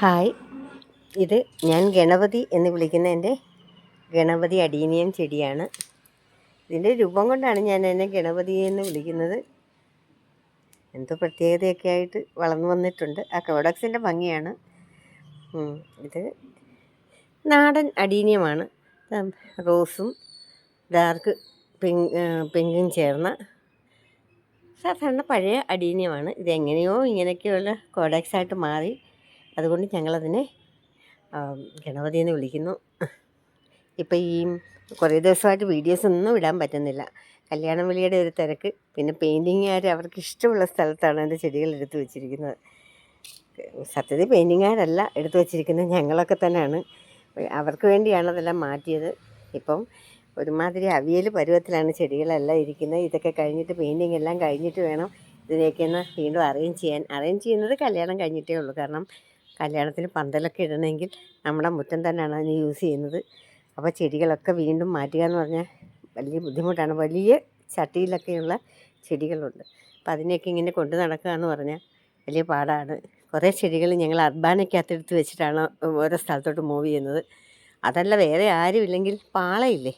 Hi, ഇത് ഞാൻ ഗണപതി എന്ന് വിളിക്കുന്ന എൻ്റെ ഗണപതി അഡീനിയം ചെടിയാണ്. ഇതിൻ്റെ രൂപം കൊണ്ടാണ് ഞാൻ എന്നെ ഗണപതി എന്ന് വിളിക്കുന്നത്. എന്തോ പ്രത്യേകതയൊക്കെ ആയിട്ട് വളർന്നു വന്നിട്ടുണ്ട്. ആ കോഡക്സിൻ്റെ ഭംഗിയാണ്. ഇത് നാടൻ അഡീനിയമാണ്. റോസും ഡാർക്ക് പിങ്കും ചേർന്ന സാധാരണ പഴയ അഡീനിയമാണ്. ഇതെങ്ങനെയോ ഇങ്ങനെയൊക്കെയുള്ള കോഡക്സായിട്ട് മാറി. അതുകൊണ്ട് ഞങ്ങളതിനെ ഗണപതി എന്ന് വിളിക്കുന്നു. ഇപ്പം ഈ കുറേ ദിവസമായിട്ട് വീഡിയോസ് ഒന്നും ഇടാൻ പറ്റുന്നില്ല. കല്യാണം വിളിയുടെ ഒരു തിരക്ക്, പിന്നെ പെയിൻറ്റിങ്ങുകാർ അവർക്ക് ഇഷ്ടമുള്ള സ്ഥലത്താണ് എൻ്റെ ചെടികൾ എടുത്തു വച്ചിരിക്കുന്നത്. സത്യത്തിൽ പെയിൻറ്റിങ്ങുകാരല്ല എടുത്തു വച്ചിരിക്കുന്നത്, ഞങ്ങളൊക്കെ തന്നെയാണ്. അവർക്ക് വേണ്ടിയാണ് അതെല്ലാം മാറ്റിയത്. ഇപ്പം ഒരുമാതിരി അവിയൽ പരുവത്തിലാണ് ചെടികളെല്ലാം ഇരിക്കുന്നത്. ഇതൊക്കെ കഴിഞ്ഞിട്ട് പെയിൻറ്റിങ് എല്ലാം കഴിഞ്ഞിട്ട് വേണം ഇതിനെയൊക്കെയൊന്ന് വീണ്ടും അറേഞ്ച് ചെയ്യാൻ. അറേഞ്ച് ചെയ്യുന്നത് കല്യാണം കഴിഞ്ഞിട്ടേ ഉള്ളൂ. കാരണം കല്യാണത്തിന് പന്തലൊക്കെ ഇടണമെങ്കിൽ നമ്മുടെ മുറ്റം തന്നെയാണ് അതിന് യൂസ് ചെയ്യുന്നത്. അപ്പോൾ ചെടികളൊക്കെ വീണ്ടും മാറ്റുക എന്ന് പറഞ്ഞാൽ വലിയ ബുദ്ധിമുട്ടാണ്. വലിയ ചട്ടിയിലൊക്കെയുള്ള ചെടികളുണ്ട്. അപ്പോൾ അതിനെയൊക്കെ ഇങ്ങനെ കൊണ്ടു നടക്കുക എന്ന് പറഞ്ഞാൽ വലിയ പാടാണ്. കുറേ ചെടികൾ ഞങ്ങൾ അർബാനയ്ക്കകത്തെടുത്ത് വെച്ചിട്ടാണ് ഓരോ സ്ഥലത്തോട്ട് മൂവ് ചെയ്യുന്നത്. അതല്ല, വേറെ ആരുമില്ലെങ്കിൽ പാളയില്ലേ,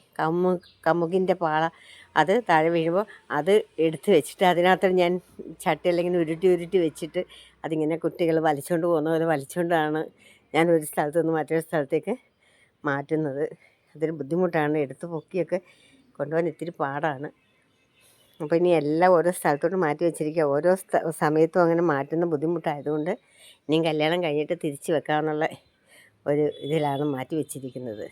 കമുകിൻ്റെ പാള, അത് താഴെ വീഴുമ്പോൾ അത് എടുത്ത് വെച്ചിട്ട് അതിനകത്ത് ഞാൻ ചട്ടി അല്ലെങ്കിൽ ഉരുട്ടി വെച്ചിട്ട് അതിങ്ങനെ കുട്ടികൾ വലിച്ചുകൊണ്ട് പോകുന്ന പോലെ വലിച്ചുകൊണ്ടാണ് ഞാൻ ഒരു സ്ഥലത്തു നിന്ന് മറ്റൊരു സ്ഥലത്തേക്ക് മാറ്റുന്നത്. അതൊരു ബുദ്ധിമുട്ടാണ്. എടുത്ത് പൊക്കിയൊക്കെ കൊണ്ടുപോകാൻ ഇത്തിരി പാടാണ്. അപ്പോൾ ഇനി എല്ലാം ഓരോ സ്ഥലത്തോട്ട് മാറ്റി വെച്ചിരിക്കുക. ഓരോ സമയത്തും അങ്ങനെ മാറ്റുന്ന ബുദ്ധിമുട്ടായതുകൊണ്ട് ഇനിയും കല്യാണം കഴിഞ്ഞിട്ട് തിരിച്ച് വെക്കാമെന്നുള്ള ഒരു ഇതിലാണ് മാറ്റി വെച്ചിരിക്കുന്നത്.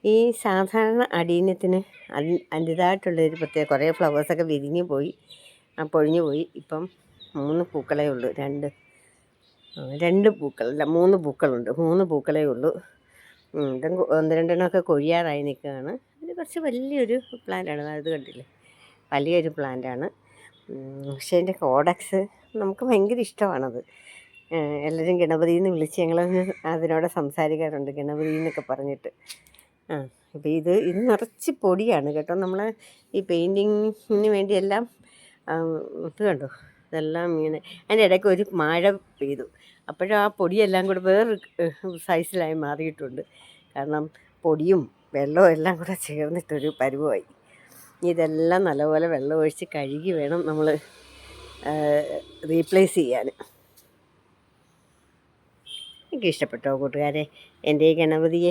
ഈ സാധാരണ അഡീനിയത്തിന് അതിൻ്റേതായിട്ടുള്ളൊരു പ്രത്യേക കുറേ ഫ്ലവേഴ്സൊക്കെ വിരിഞ്ഞു പോയി, പൊഴിഞ്ഞു പോയി. ഇപ്പം 3 പൂക്കളേ ഉള്ളൂ. 2 പൂക്കളല്ല, 3 പൂക്കളുണ്ട്. 3 പൂക്കളേ ഉള്ളൂ. ഒന്ന് രണ്ടെണ്ണമൊക്കെ കൊഴിയാറായി നിൽക്കുകയാണ്. ഇത് കുറച്ച് വലിയൊരു പ്ലാന്റാണ്. അത് കണ്ടില്ലേ, വലിയൊരു പ്ലാന്റാണ്. പക്ഷേ എൻ്റെ കോഡക്സ് നമുക്ക് ഭയങ്കര ഇഷ്ടമാണത്. എല്ലാവരും ഗണപതി എന്ന് വിളിച്ച് ഞങ്ങൾ അതിനോട് സംസാരിക്കാറുണ്ട്, ഗണപതി എന്നൊക്കെ പറഞ്ഞിട്ട്. അപ്പോൾ ഇത് നിറച്ച് പൊടിയാണ് കേട്ടോ. നമ്മൾ ഈ പെയിൻറ്റിങ്ങിന് വേണ്ടിയെല്ലാം ഇത് കണ്ടോ, ഇതെല്ലാം ഇങ്ങനെ. അതിൻ്റെ ഇടയ്ക്ക് ഒരു മഴ പെയ്തു, അപ്പോഴും ആ പൊടിയെല്ലാം കൂടെ വേറൊരു സൈസിലായി മാറിയിട്ടുണ്ട്. കാരണം പൊടിയും വെള്ളവും എല്ലാം കൂടെ ചേർന്നിട്ടൊരു പരുവമായി. ഇതെല്ലാം നല്ലപോലെ വെള്ളം ഒഴിച്ച് കഴുകി വേണം നമ്മൾ റീപ്ലേസ് ചെയ്യാൻ. എനിക്ക് ഇഷ്ടപ്പെട്ടോ കൂട്ടുകാരെ എൻ്റെ ഈ ഗണപതിയെ?